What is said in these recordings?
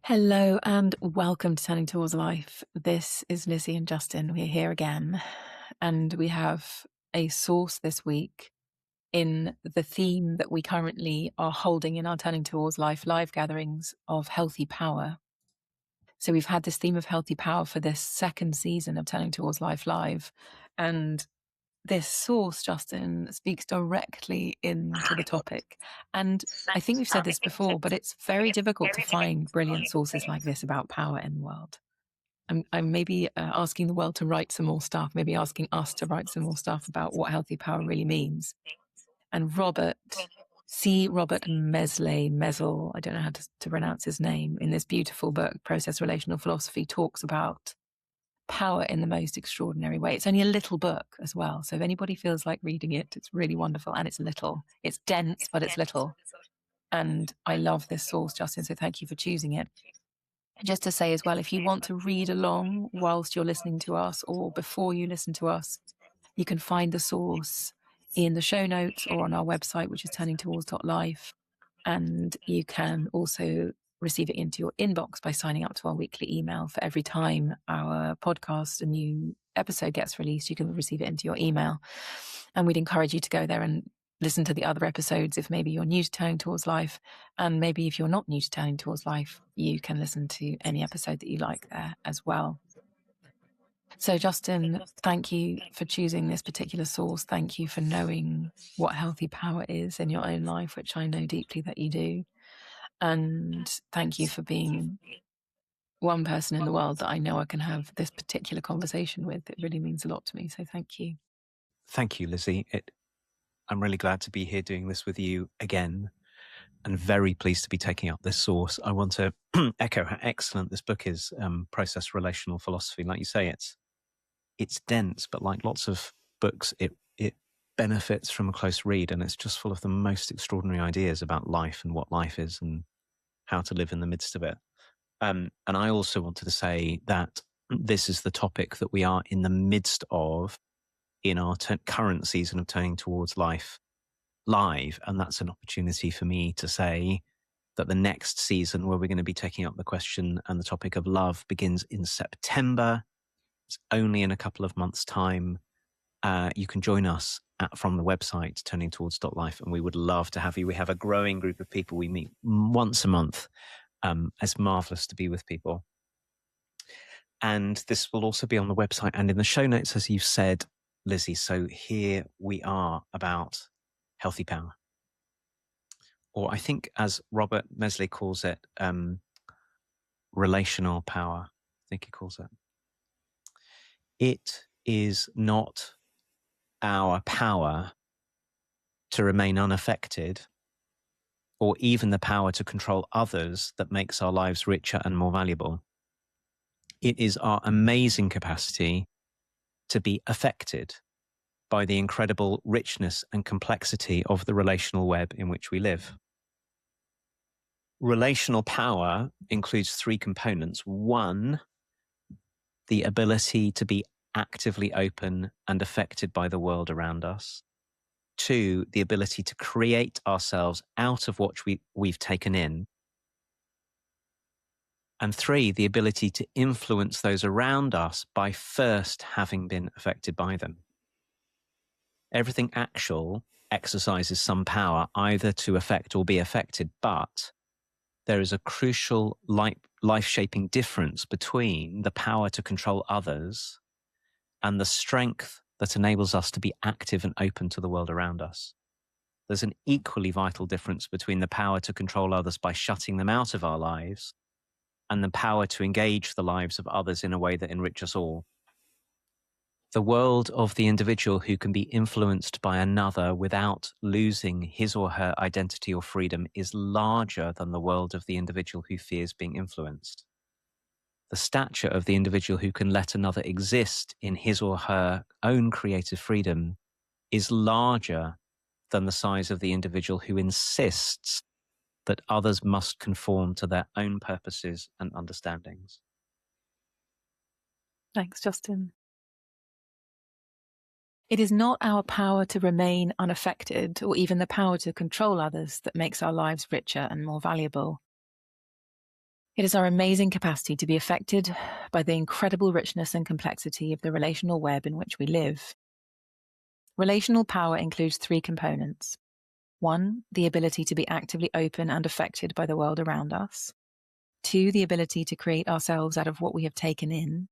Hello and welcome to Turning Towards Life. This is Lizzie and Justin. We're here again, and we have a source this week in the theme that we currently are holding in our Turning Towards Life live gatherings of healthy power. So we've had this theme of healthy power for this second season of Turning Towards Life Live, and this source, Justin, speaks directly into the topic. And I think we've said this before, but it's very difficult to find brilliant sources like this about power in the world. I'm maybe asking the world to write some more stuff, maybe asking us to write some more stuff about what healthy power really means. And Robert Mesley, I don't know how to pronounce his name, in this beautiful book, Process Relational Philosophy, talks about power in the most extraordinary way. It's only a little book as well. So if anybody feels like reading it, it's really wonderful. And it's little. It's dense, but it's little. And I love this source, Justin. So thank you for choosing it. And just to say as well, if you want to read along whilst you're listening to us or before you listen to us, you can find the source in the show notes or on our website, which is turningtowards.life. And you can also receive it into your inbox by signing up to our weekly email. For every time our podcast, a new episode gets released, you can receive it into your email. And we'd encourage you to go there and listen to the other episodes if maybe you're new to Turning Towards Life. And maybe if you're not new to Turning Towards Life, you can listen to any episode that you like there as well. So Justin, thank you for choosing this particular source. Thank you for knowing what healthy power is in your own life, which I know deeply that you do. And thank you for being one person in the world that I know I can have this particular conversation with. It really means a lot to me. So thank you. Thank you, Lizzie. I'm really glad to be here doing this with you again, and very pleased to be taking up this source. I want to echo how excellent this book is, Process Relational Philosophy. Like you say, it's dense, but like lots of books, it benefits from a close read, and it's just full of the most extraordinary ideas about life and what life is and how to live in the midst of it. And I also wanted to say that this is the topic that we are in the midst of in our current season of Turning Towards Life Live. And that's an opportunity for me to say that the next season, where we're going to be taking up the question and the topic of love, begins in September. It's only in a couple of months' time. You can join us from the website, turningtowards.life, and we would love to have you. We have a growing group of people. We meet once a month. It's marvelous to be with people. And this will also be on the website and in the show notes, as you've said, Lizzie. So here we are about healthy power. Or I think, as Robert Mesley calls it, relational power. I think he calls it. It is not our power to remain unaffected, or even the power to control others, that makes our lives richer and more valuable. It is our amazing capacity to be affected by the incredible richness and complexity of the relational web in which we live. Relational power includes three components. One, the ability to be actively open and affected by the world around us. Two, the ability to create ourselves out of what we've taken in. And three, the ability to influence those around us by first having been affected by them. Everything actual exercises some power either to affect or be affected, but there is a crucial life-shaping difference between the power to control others and the strength that enables us to be active and open to the world around us. There's an equally vital difference between the power to control others by shutting them out of our lives and the power to engage the lives of others in a way that enrich us all. The world of the individual who can be influenced by another without losing his or her identity or freedom is larger than the world of the individual who fears being influenced. The stature of the individual who can let another exist in his or her own creative freedom is larger than the size of the individual who insists that others must conform to their own purposes and understandings. Thanks, Justin. It is not our power to remain unaffected or even the power to control others that makes our lives richer and more valuable. It is our amazing capacity to be affected by the incredible richness and complexity of the relational web in which we live. Relational power includes three components. One, the ability to be actively open and affected by the world around us. Two, the ability to create ourselves out of what we have taken in.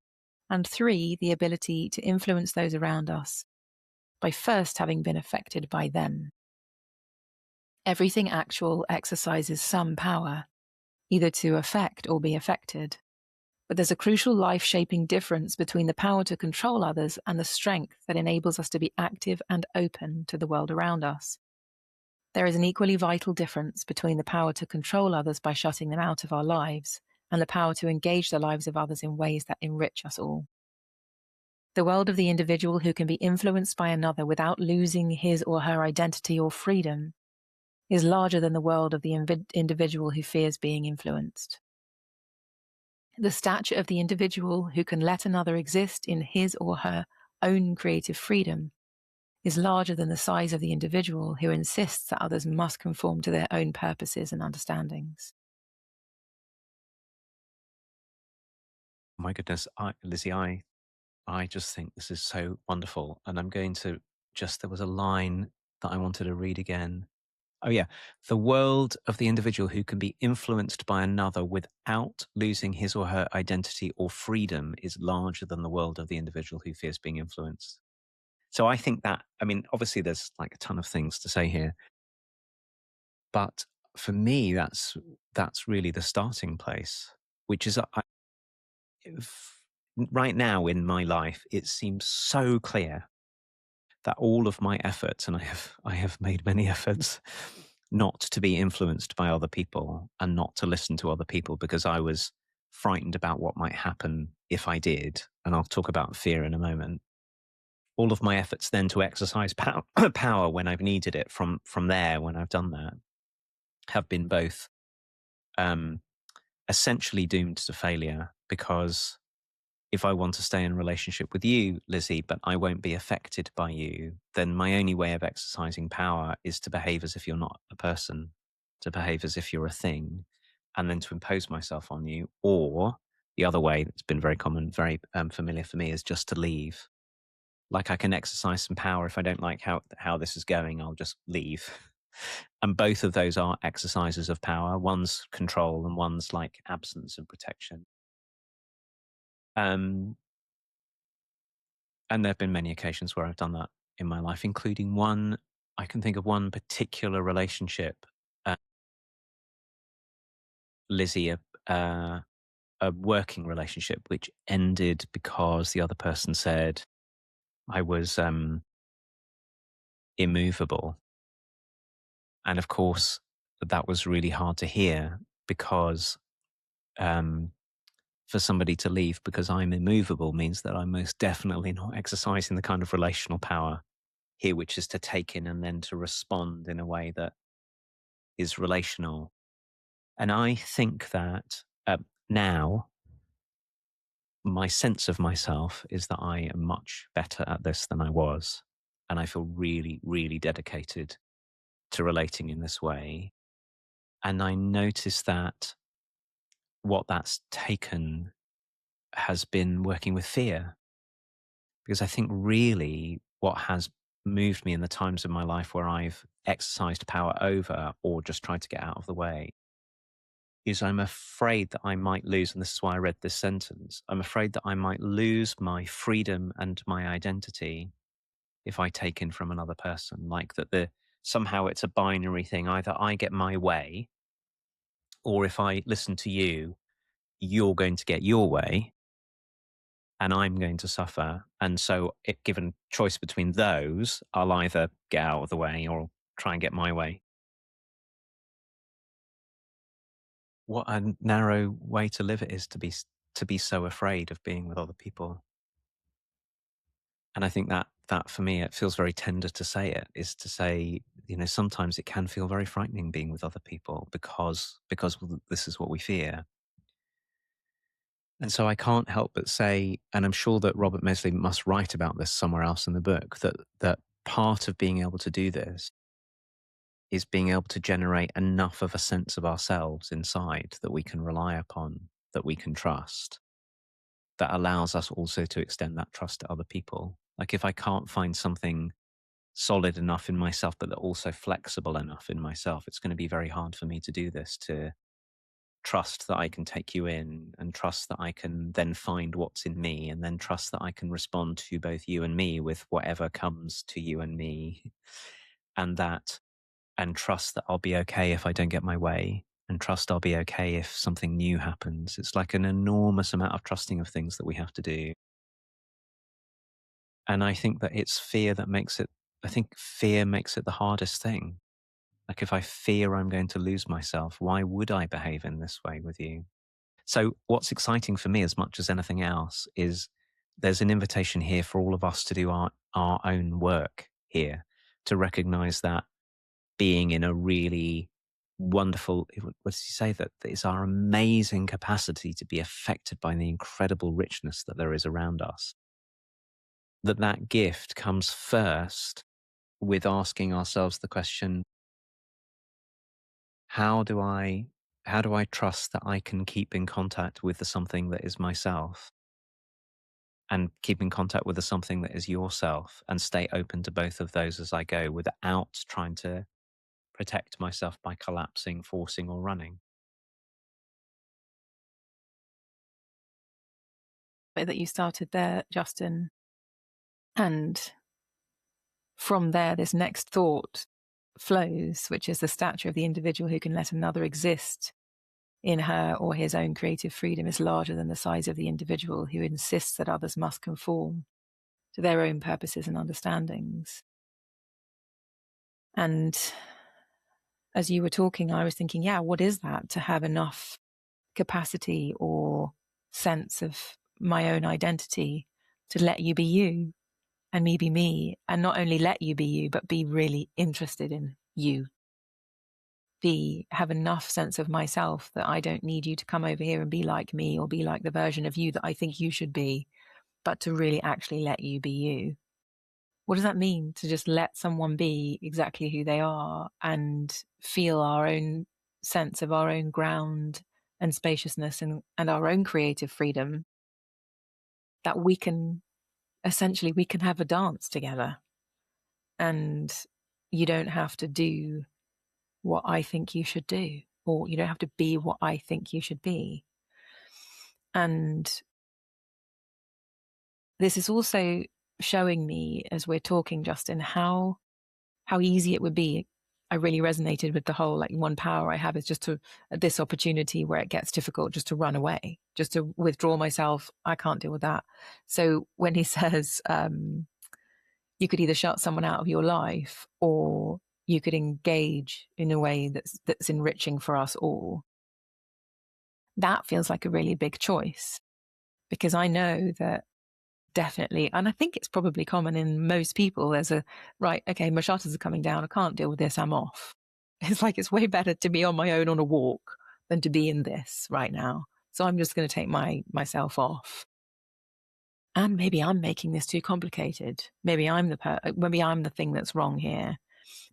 And three, the ability to influence those around us by first having been affected by them. Everything actual exercises some power, either to affect or be affected. But there's a crucial life-shaping difference between the power to control others and the strength that enables us to be active and open to the world around us. There is an equally vital difference between the power to control others by shutting them out of our lives and the power to engage the lives of others in ways that enrich us all. The world of the individual who can be influenced by another without losing his or her identity or freedom is larger than the world of the individual who fears being influenced. The stature of the individual who can let another exist in his or her own creative freedom is larger than the size of the individual who insists that others must conform to their own purposes and understandings. My goodness, Lizzie, I just think this is so wonderful. And I'm going to there was a line that I wanted to read again. Oh, yeah. The world of the individual who can be influenced by another without losing his or her identity or freedom is larger than the world of the individual who fears being influenced. So I think that, I mean, obviously there's like a ton of things to say here, but for me, that's really the starting place, which is right now in my life, it seems so clear that all of my efforts, and I have made many efforts, not to be influenced by other people and not to listen to other people because I was frightened about what might happen if I did. And I'll talk about fear in a moment. All of my efforts then to exercise power when I've needed it from there, when I've done that, have been both essentially doomed to failure because if I want to stay in relationship with you, Lizzie, but I won't be affected by you, then my only way of exercising power is to behave as if you're not a person, to behave as if you're a thing, and then to impose myself on you. Or the other way that's been very common, very familiar for me is just to leave. Like I can exercise some power. If I don't like how this is going, I'll just leave. And both of those are exercises of power. One's control and one's like absence and protection. And there have been many occasions where I've done that in my life, including one, I can think of one particular relationship, Lizzie, a working relationship, which ended because the other person said I was immovable. And of course, that was really hard to hear because for somebody to leave because I'm immovable means that I'm most definitely not exercising the kind of relational power here, which is to take in and then to respond in a way that is relational. And I think that now my sense of myself is that I am much better at this than I was. And I feel really, really dedicated to relating in this way. And I notice that what that's taken has been working with fear. Because I think really what has moved me in the times of my life where I've exercised power over or just tried to get out of the way is I'm afraid that I might lose, and this is why I read this sentence, I'm afraid that I might lose my freedom and my identity if I take in from another person. Like that somehow it's a binary thing. Either I get my way, or if I listen to you, you're going to get your way and I'm going to suffer. And so if given choice between those, I'll either get out of the way or try and get my way. What a narrow way to live it is to be so afraid of being with other people. And I think that for me, it feels very tender to say it, is to say, sometimes it can feel very frightening being with other people because this is what we fear. And so I can't help but say, and I'm sure that Robert Mesley must write about this somewhere else in the book, that part of being able to do this is being able to generate enough of a sense of ourselves inside that we can rely upon, that we can trust, that allows us also to extend that trust to other people. Like if I can't find something solid enough in myself, but also flexible enough in myself, it's going to be very hard for me to do this, to trust that I can take you in, and trust that I can then find what's in me, and then trust that I can respond to both you and me with whatever comes to you and me. And trust that I'll be okay if I don't get my way, and trust I'll be okay if something new happens. It's like an enormous amount of trusting of things that we have to do. And I think that it's fear that makes it, I think fear makes it the hardest thing. Like if I fear I'm going to lose myself, why would I behave in this way with you? So what's exciting for me as much as anything else is there's an invitation here for all of us to do our own work here, to recognize that being in a really wonderful, what does he say, that it's our amazing capacity to be affected by the incredible richness that there is around us, that gift comes first with asking ourselves the question, how do I trust that I can keep in contact with the something that is myself, and keep in contact with the something that is yourself, and stay open to both of those as I go, without trying to protect myself by collapsing, forcing, or running. That you started there, Justin. And from there, this next thought flows, which is the stature of the individual who can let another exist in her or his own creative freedom is larger than the size of the individual who insists that others must conform to their own purposes and understandings. And as you were talking, I was thinking, yeah, what is that? To have enough capacity or sense of my own identity to let you be you and me be me, and not only let you be you, but be really interested in you. Have enough sense of myself that I don't need you to come over here and be like me or be like the version of you that I think you should be, but to really actually let you be you. What does that mean, to just let someone be exactly who they are and feel our own sense of our own ground and spaciousness and our own creative freedom, that we can have a dance together, and you don't have to do what I think you should do, or you don't have to be what I think you should be. And this is also showing me, as we're talking, Justin, how easy it would be. I really resonated with the whole, like, one power I have is just to, at this opportunity where it gets difficult, just to run away, just to withdraw myself. I can't deal with that. So when he says, you could either shut someone out of your life, or you could engage in a way that's enriching for us all. That feels like a really big choice, because I know that definitely, and I think it's probably common in most people, there's a, right, okay, my shutters are coming down, I can't deal with this, I'm off. It's like, it's way better to be on my own on a walk than to be in this right now. So I'm just going to take myself off. And maybe I'm making this too complicated. Maybe I'm the thing that's wrong here.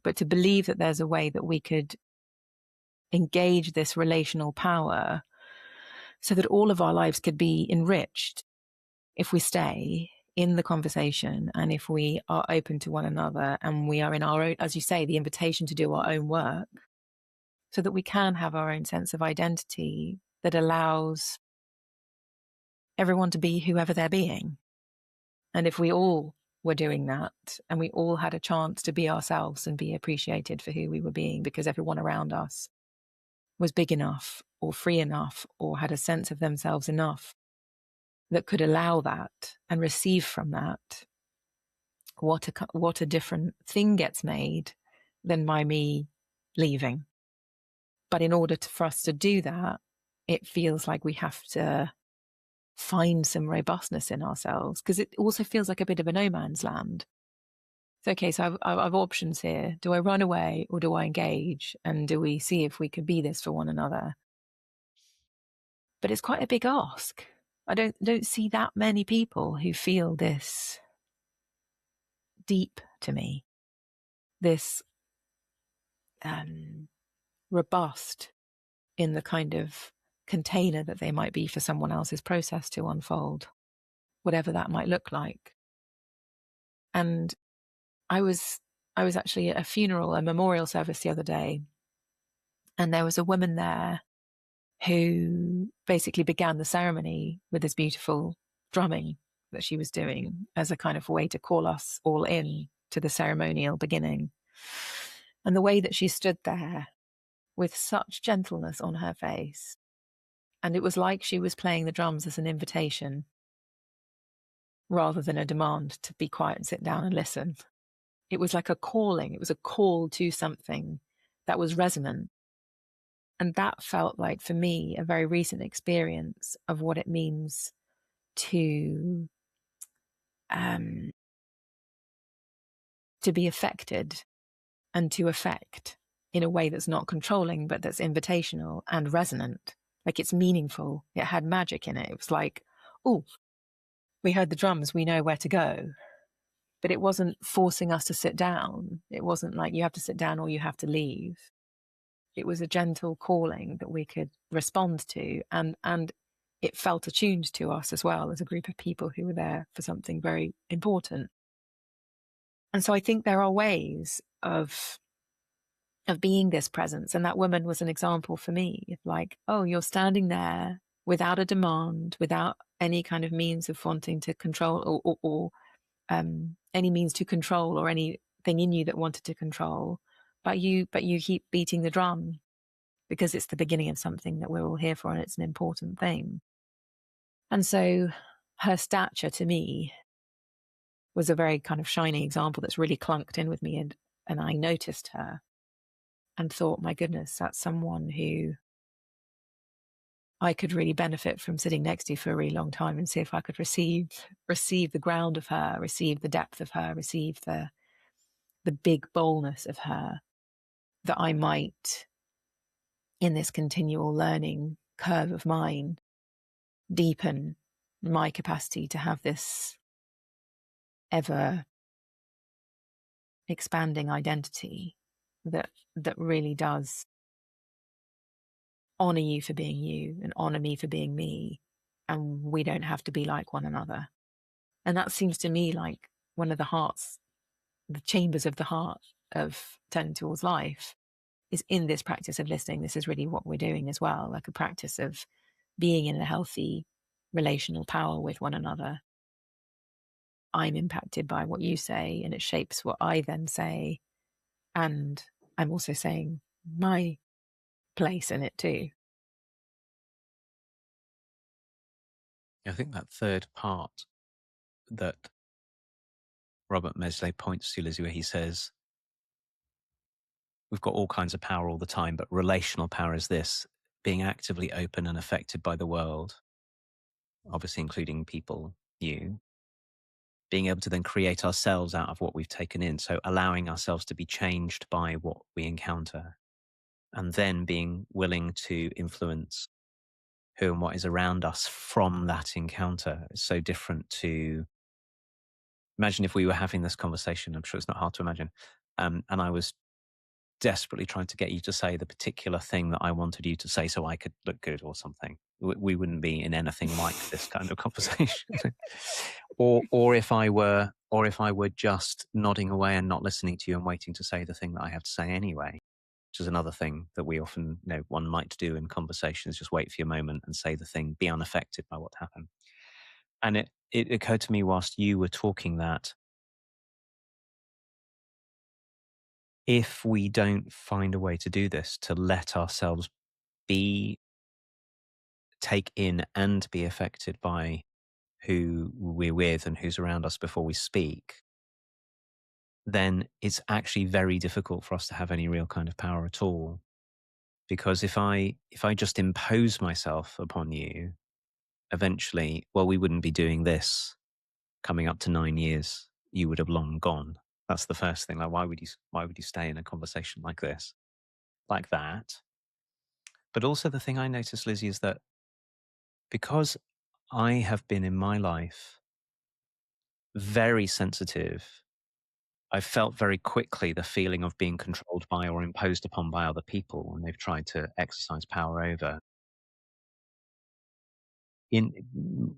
But to believe that there's a way that we could engage this relational power so that all of our lives could be enriched if we stay in the conversation, and if we are open to one another, and we are in our own, as you say, the invitation to do our own work, so that we can have our own sense of identity that allows everyone to be whoever they're being. And if we all were doing that, and we all had a chance to be ourselves and be appreciated for who we were being, because everyone around us was big enough or free enough or had a sense of themselves enough that could allow that and receive from that, what a different thing gets made than by me leaving. But in order for us to do that, it feels like we have to find some robustness in ourselves, because it also feels like a bit of a no man's land. It's okay, so I've options here. Do I run away, or do I engage? And do we see if we could be this for one another? But it's quite a big ask. I don't see that many people who feel this deep to me. This robust in the kind of container that they might be for someone else's process to unfold, whatever that might look like. And I was actually at a memorial service the other day, and there was a woman there who basically began the ceremony with this beautiful drumming that she was doing as a kind of way to call us all in to the ceremonial beginning. And the way that she stood there with such gentleness on her face, and it was like she was playing the drums as an invitation rather than a demand to be quiet and sit down and listen. It was like a calling. It was a call to something that was resonant. And that felt like, for me, a very recent experience of what it means to be affected and to affect in a way that's not controlling, but that's invitational and resonant. Like, it's meaningful. It had magic in it. It was like, oh, we heard the drums, we know where to go. But it wasn't forcing us to sit down. It wasn't like you have to sit down or you have to leave. It was a gentle calling that we could respond to. And it felt attuned to us as well, as a group of people who were there for something very important. And so I think there are ways of being this presence. And that woman was an example for me. Like, oh, you're standing there without a demand, without any kind of means of wanting to control or any means to control, or anything in you that wanted to control. But you keep beating the drum because it's the beginning of something that we're all here for, and it's an important thing. And so her stature, to me, was a very kind of shining example that's really clunked in with me. And I noticed her and thought, my goodness, that's someone who I could really benefit from sitting next to for a really long time, and see if I could receive the ground of her, receive the depth of her, receive the big boldness of her, that I might, in this continual learning curve of mine, deepen my capacity to have this ever expanding identity that really does honor you for being you and honor me for being me. And we don't have to be like one another. And that seems to me like one of the chambers of the heart of turning towards life, is in this practice of listening. This is really what we're doing as well, like a practice of being in a healthy relational power with one another. I'm impacted by what you say, and it shapes what I then say. And I'm also saying my place in it too. I think that third part that Robert Mesley points to, Lizzie, where he says, we've got all kinds of power all the time, but relational power is this: being actively open and affected by the world, obviously including people, you, being able to then create ourselves out of what we've taken in. So allowing ourselves to be changed by what we encounter, and then being willing to influence who and what is around us from that encounter. It's so different to, imagine if we were having this conversation. I'm sure it's not hard to imagine. And I was desperately trying to get you to say the particular thing that I wanted you to say so I could look good or something. We wouldn't be in anything like this kind of conversation. or if I were just nodding away and not listening to you and waiting to say the thing that I have to say anyway, which is another thing that we often, one might do in conversations, just wait for your moment and say the thing, be unaffected by what happened. And it occurred to me whilst you were talking that if we don't find a way to do this, to let ourselves take in and be affected by who we're with and who's around us before we speak, then it's actually very difficult for us to have any real kind of power at all. Because if I just impose myself upon you, eventually, well, we wouldn't be doing this coming up to 9 years. You would have long gone. That's the first thing. Like, why would you stay in a conversation like this, like that? But also the thing I noticed, Lizzie, is that because I have been in my life very sensitive I've felt very quickly the feeling of being controlled by or imposed upon by other people when they've tried to exercise power over. In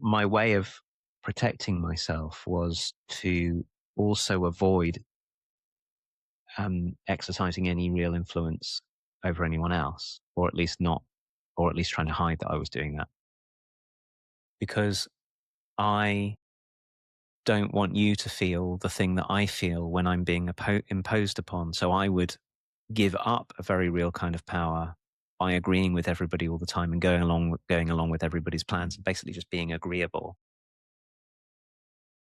my way of protecting myself was to also avoid exercising any real influence over anyone else, or at least not, or at least trying to hide that I was doing that, because I don't want you to feel the thing that I feel when I'm being imposed upon. So I would give up a very real kind of power by agreeing with everybody all the time and going along with everybody's plans and basically just being agreeable,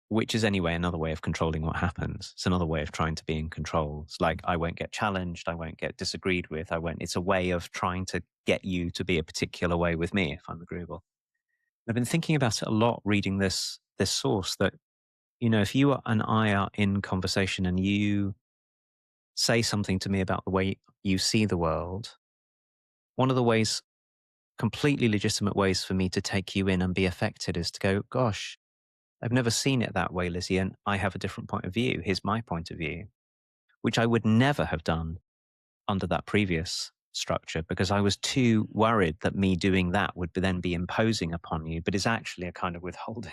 which is anyway another way of controlling what happens. It's another way of trying to be in control. It's like, I won't get challenged, I won't get disagreed with, it's a way of trying to get you to be a particular way with me if I'm agreeable. I've been thinking about it a lot reading this source, that, if you and I are in conversation and you say something to me about the way you see the world, one of the ways, completely legitimate ways for me to take you in and be affected, is to go, gosh, I've never seen it that way, Lizzie, and I have a different point of view. Here's my point of view, which I would never have done under that previous structure, because I was too worried that me doing that would then be imposing upon you, but is actually a kind of withholding.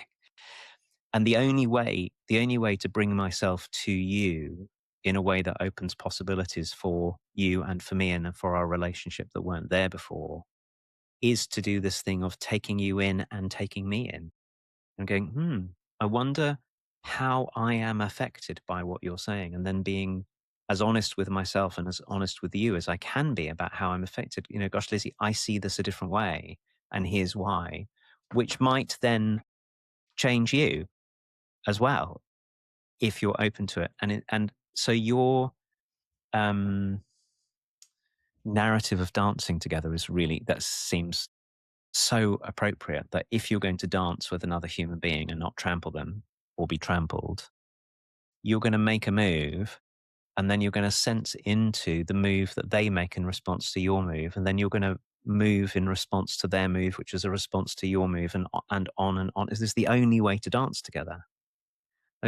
And the only way to bring myself to you in a way that opens possibilities for you and for me and for our relationship that weren't there before, is to do this thing of taking you in and taking me in and going, I wonder how I am affected by what you're saying, and then being as honest with myself and as honest with you as I can be about how I'm affected. Gosh, Lizzie, I see this a different way, and here's why, which might then change you as well, if you're open to it. And so your narrative of dancing together is really, that seems so appropriate, that if you're going to dance with another human being and not trample them or be trampled, you're going to make a move, and then you're going to sense into the move that they make in response to your move, and then you're going to move in response to their move, which is a response to your move, and on and on. Is this the only way to dance together?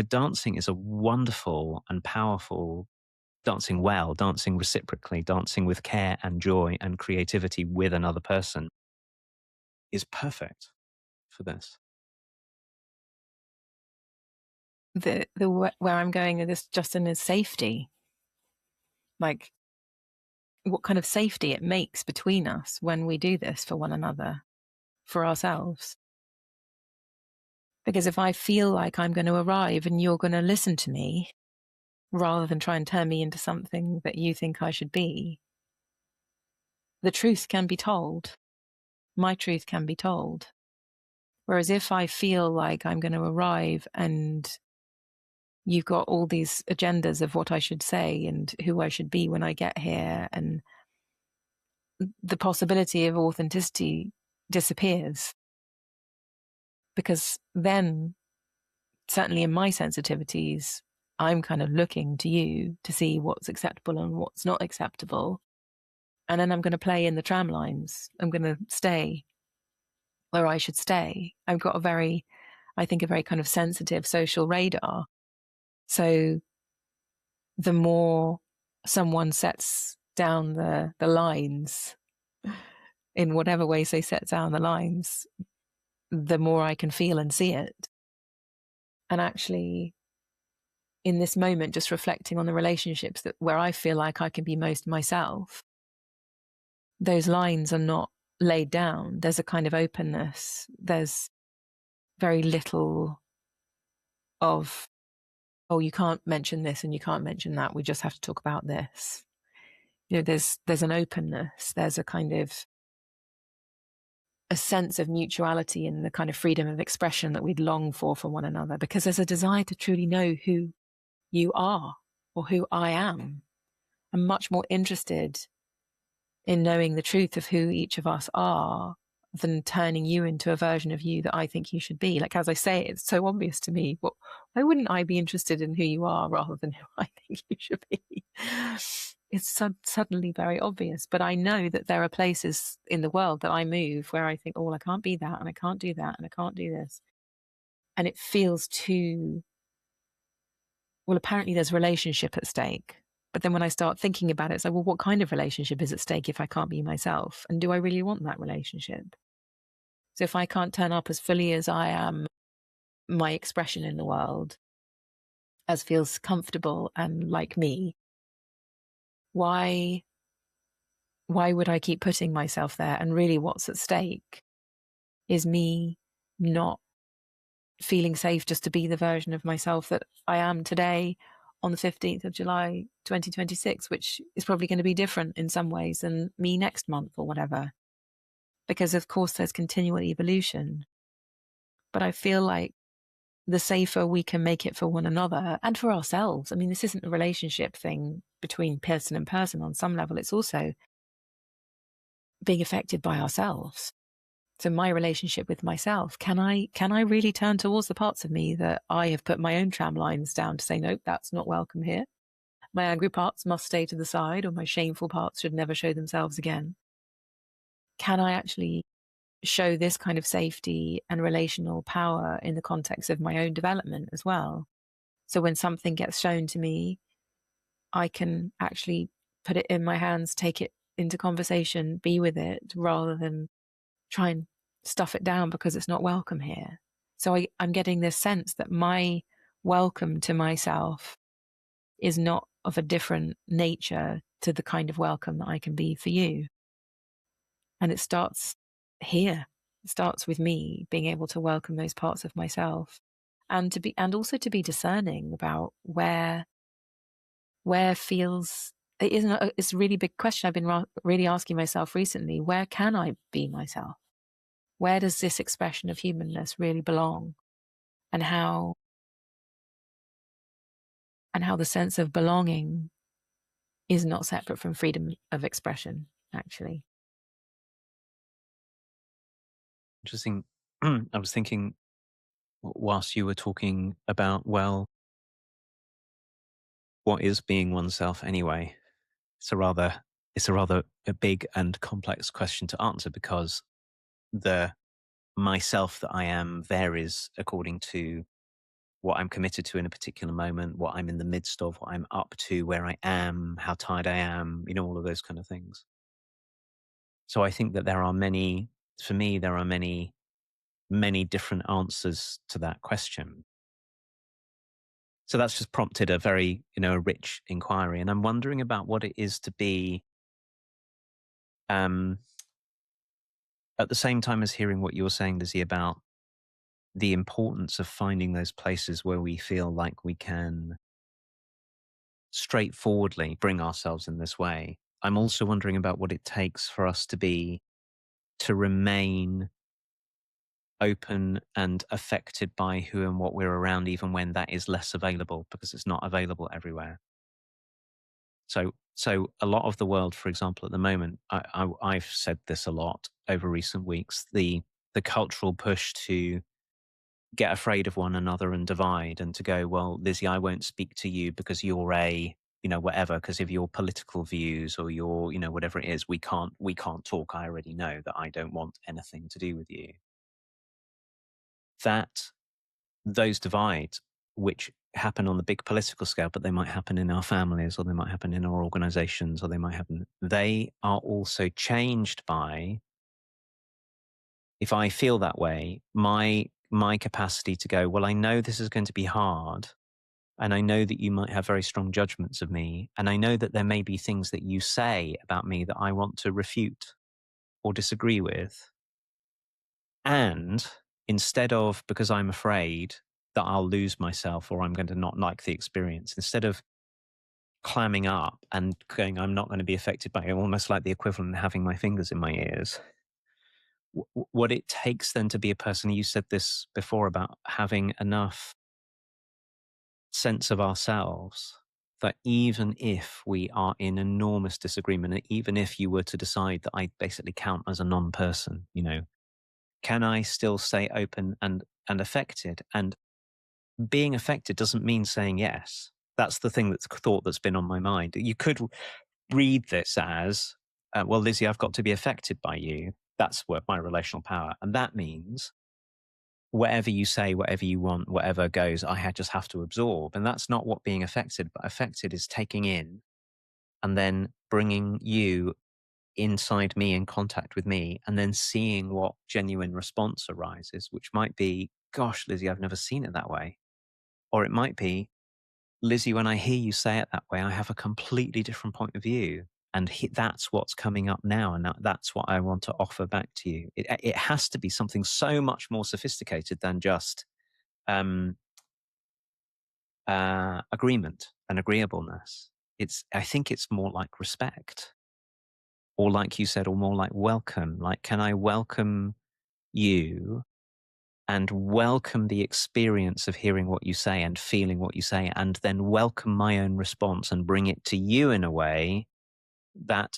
Dancing is a wonderful and powerful, dancing well, dancing reciprocally, dancing with care and joy and creativity with another person is perfect for this. Where I'm going with this, Justin, is safety. Like, what kind of safety it makes between us when we do this for one another, for ourselves. Because if I feel like I'm going to arrive and you're going to listen to me, rather than try and turn me into something that you think I should be, the truth can be told. My truth can be told. Whereas if I feel like I'm going to arrive and you've got all these agendas of what I should say and who I should be when I get here, and the possibility of authenticity disappears. Because then, certainly in my sensitivities, I'm kind of looking to you to see what's acceptable and what's not acceptable. And then I'm going to play in the tram lines. I'm going to stay where I should stay. I've got a very kind of sensitive social radar. So the more someone sets down the lines, in whatever ways they set down the lines, the more I can feel and see it. And actually, in this moment, just reflecting on the relationships where I feel like I can be most myself, those lines are not laid down. There's a kind of openness. There's very little of, oh, you can't mention this and you can't mention that. We just have to talk about this. There's an openness. There's a kind of a sense of mutuality and the kind of freedom of expression that we'd long for one another, because there's a desire to truly know who you are or who I am. I'm much more interested in knowing the truth of who each of us are than turning you into a version of you that I think you should be. Like, as I say, it's so obvious to me. Why wouldn't I be interested in who you are rather than who I think you should be? It's suddenly very obvious. But I know that there are places in the world that I move where I think, oh, I can't be that, and I can't do that, and I can't do this. And it feels too well, apparently there's relationship at stake. But then when I start thinking about it, it's like, well, what kind of relationship is at stake if I can't be myself? And do I really want that relationship? So if I can't turn up as fully as I am, my expression in the world, as feels comfortable and like me, why would I keep putting myself there? And really what's at stake is me not feeling safe just to be the version of myself that I am today on the 15th of July, 2026, which is probably going to be different in some ways than me next month or whatever. Because of course there's continual evolution. But I feel like the safer we can make it for one another and for ourselves. I mean, this isn't a relationship thing between person and person on some level. It's also being affected by ourselves. So my relationship with myself, can I really turn towards the parts of me that I have put my own tram lines down to say, nope, that's not welcome here. My angry parts must stay to the side, or my shameful parts should never show themselves again. Can I actually show this kind of safety and relational power in the context of my own development as well? So when something gets shown to me, I can actually put it in my hands, take it into conversation, be with it, rather than try and stuff it down because it's not welcome here. So I'm getting this sense that my welcome to myself is not of a different nature to the kind of welcome that I can be for you. And it starts here. It starts with me being able to welcome those parts of myself and also to be discerning about where feels it isn't it's a really big question I've been really asking myself recently. Where can I be myself? Where does this expression of humanness really belong? And how the sense of belonging is not separate from freedom of expression, actually. Interesting. I was thinking whilst you were talking about, well, what is being oneself anyway? It's a rather a big and complex question to answer, because the myself that I am varies according to what I'm committed to in a particular moment, what I'm in the midst of, what I'm up to, where I am, how tired I am, all of those kind of things. So I think that for me, there are many, many different answers to that question. So that's just prompted a very, a rich inquiry. And I'm wondering about what it is to be, at the same time as hearing what you were saying, Lizzie, about the importance of finding those places where we feel like we can straightforwardly bring ourselves in this way. I'm also wondering about what it takes for us to remain open and affected by who and what we're around, even when that is less available, because it's not available everywhere. So a lot of the world, for example, at the moment, I've said this a lot over recent weeks, the cultural push to get afraid of one another and divide, and to go, well, Lizzie, I won't speak to you because you're whatever, because of your political views or your, whatever it is, we can't talk. I already know that I don't want anything to do with you. That those divides, which happen on the big political scale, but they might happen in our families, or they might happen in our organizations, or they are also changed by, if I feel that way, my capacity to go, well, I know this is going to be hard, and I know that you might have very strong judgments of me, and I know that there may be things that you say about me that I want to refute or disagree with. And instead of, because I'm afraid that I'll lose myself or I'm going to not like the experience, instead of clamming up and going, I'm not going to be affected by it, almost like the equivalent of having my fingers in my ears, what it takes then to be a person, you said this before about having enough sense of ourselves that even if we are in enormous disagreement, and even if you were to decide that I basically count as a non-person, can I still stay open and affected? And being affected doesn't mean saying yes. That's the thought that's been on my mind. You could read this as, well, Lizzie, I've got to be affected by you. That's what my relational power. And that means whatever you say, whatever you want, whatever goes, just have to absorb. And that's not what being affected, but affected is taking in and then bringing you inside me, in contact with me, and then seeing what genuine response arises, which might be, gosh, Lizzie, I've never seen it that way. Or it might be, Lizzie, when I hear you say it that way, I have a completely different point of view. And that's what's coming up now. And that's what I want to offer back to you. It has to be something so much more sophisticated than just agreement and agreeableness. I think it's more like respect, or like you said, or more like welcome. Like, can I welcome you and welcome the experience of hearing what you say and feeling what you say, and then welcome my own response and bring it to you in a way that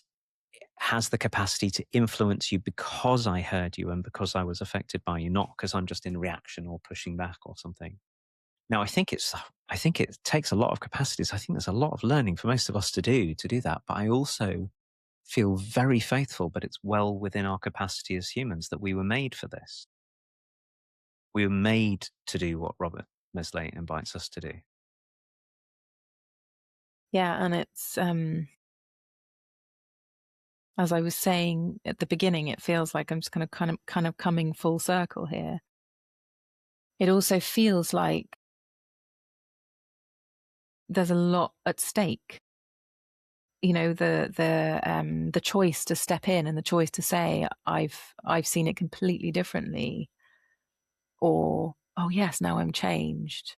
has the capacity to influence you because I heard you and because I was affected by you, not because I'm just in reaction or pushing back or something. Now, I think it takes a lot of capacities. I think there's a lot of learning for most of us to do that. But I also feel very faithful, but it's well within our capacity as humans that we were made for this. We were made to do what Robert Leslie invites us to do. Yeah, and it's as I was saying at the beginning, it feels like I'm just kind of coming full circle here. It also feels like there's a lot at stake. You know, the choice to step in and the choice to say, I've seen it completely differently, or, oh yes, now I'm changed.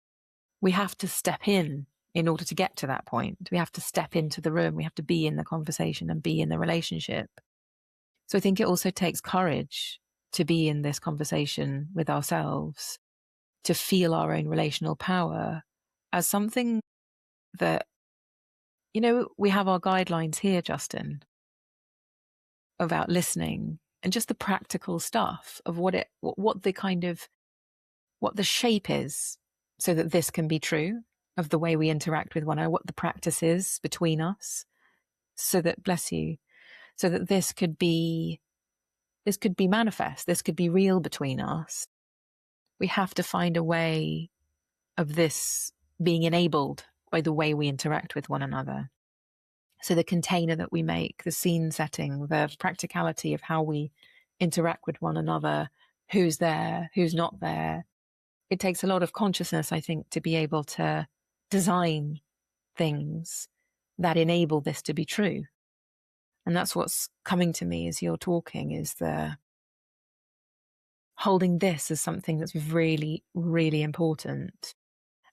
We have to step in order to get to that point. We have to step into the room. We have to be in the conversation and be in the relationship. So I think it also takes courage to be in this conversation with ourselves, to feel our own relational power as something that, you know, we have our guidelines here, Justin, about listening and just the practical stuff of what the shape is, so that this can be true of the way we interact with one another, what the practice is between us, so that, bless you, so that this could be manifest, this could be real between us. We have to find a way of this being enabled by the way we interact with one another. So the container that we make, the scene setting, the practicality of how we interact with one another, who's there, who's not there. It takes a lot of consciousness, I think, to be able to design things that enable this to be true. And that's what's coming to me as you're talking, is the holding this as something that's really, really important,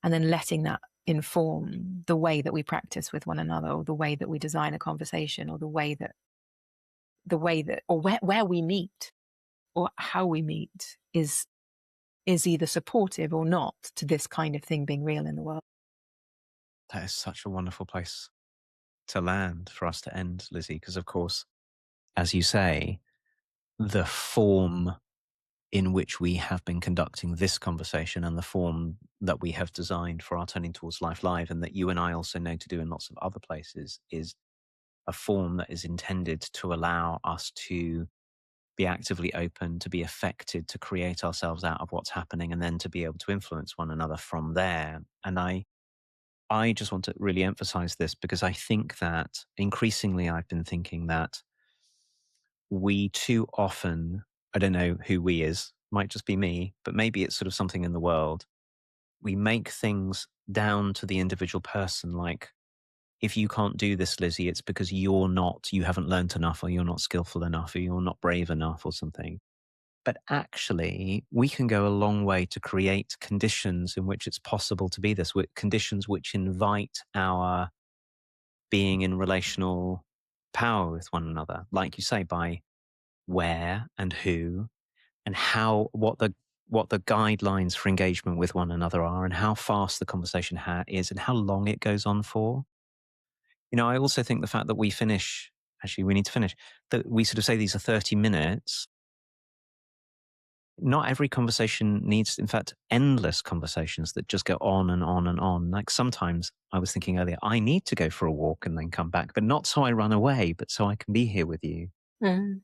and then letting that inform the way that we practice with one another, or the way that we design a conversation, or the way that, or where we meet, or how we meet is either supportive or not to this kind of thing being real in the world. That is such a wonderful place to land for us to end, Lizzie, because of course, as you say, the form in which we have been conducting this conversation and the form that we have designed for our Turning Towards Life Live, and that you and I also know to do in lots of other places, is a form that is intended to allow us to be actively open, to be affected, to create ourselves out of what's happening, and then to be able to influence one another from there. And I just want to really emphasize this, because I think that increasingly I've been thinking that we too often, I don't know who we is, might just be me, but maybe it's sort of something in the world. We make things down to the individual person. Like, if you can't do this, Lizzie, it's because you haven't learned enough, or you're not skillful enough, or you're not brave enough, or something. But actually, we can go a long way to create conditions in which it's possible to be this, conditions which invite our being in relational power with one another. Like you say, by where and who and how, what the guidelines for engagement with one another are, and how fast the conversation is, and how long it goes on for. You know, I also think the fact that we need to finish, that we sort of say these are 30 minutes. Not every conversation needs, in fact, endless conversations that just go on and on and on. Like, sometimes, I was thinking earlier, I need to go for a walk and then come back, but not so I run away, but so I can be here with you. Mm.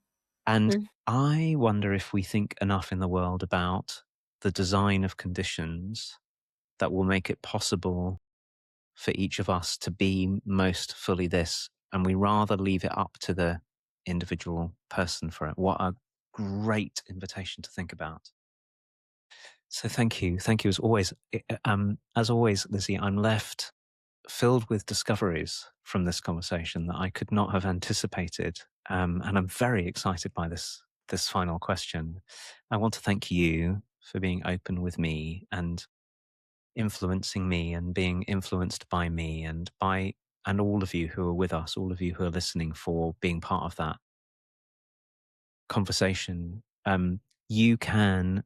And Mm. I wonder if we think enough in the world about the design of conditions that will make it possible for each of us to be most fully this, and we rather leave it up to the individual person for it. What a great invitation to think about. So thank you. Thank you as always. As always, Lizzie, I'm left filled with discoveries from this conversation that I could not have anticipated. And I'm very excited by this final question. I want to thank you for being open with me and influencing me and being influenced by me and all of you who are with us, all of you who are listening, for being part of that conversation. You can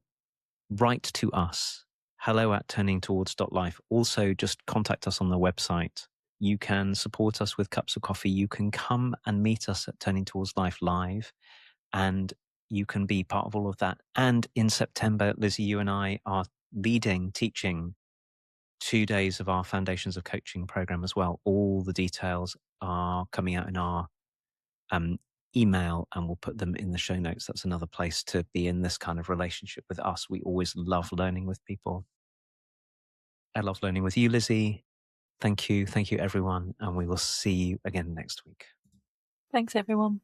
write to us, hello@turningtowards.life. Also, just contact us on the website. You can support us with cups of coffee. You can come and meet us at Turning Towards Life Live, and you can be part of all of that. And in September, Lizzie, you and I are teaching 2 days of our Foundations of Coaching program as well. All the details are coming out in our email, and we'll put them in the show notes. That's another place to be in this kind of relationship with us. We always love learning with people. I love learning with you, Lizzie. Thank you. Thank you, everyone. And we will see you again next week. Thanks, everyone.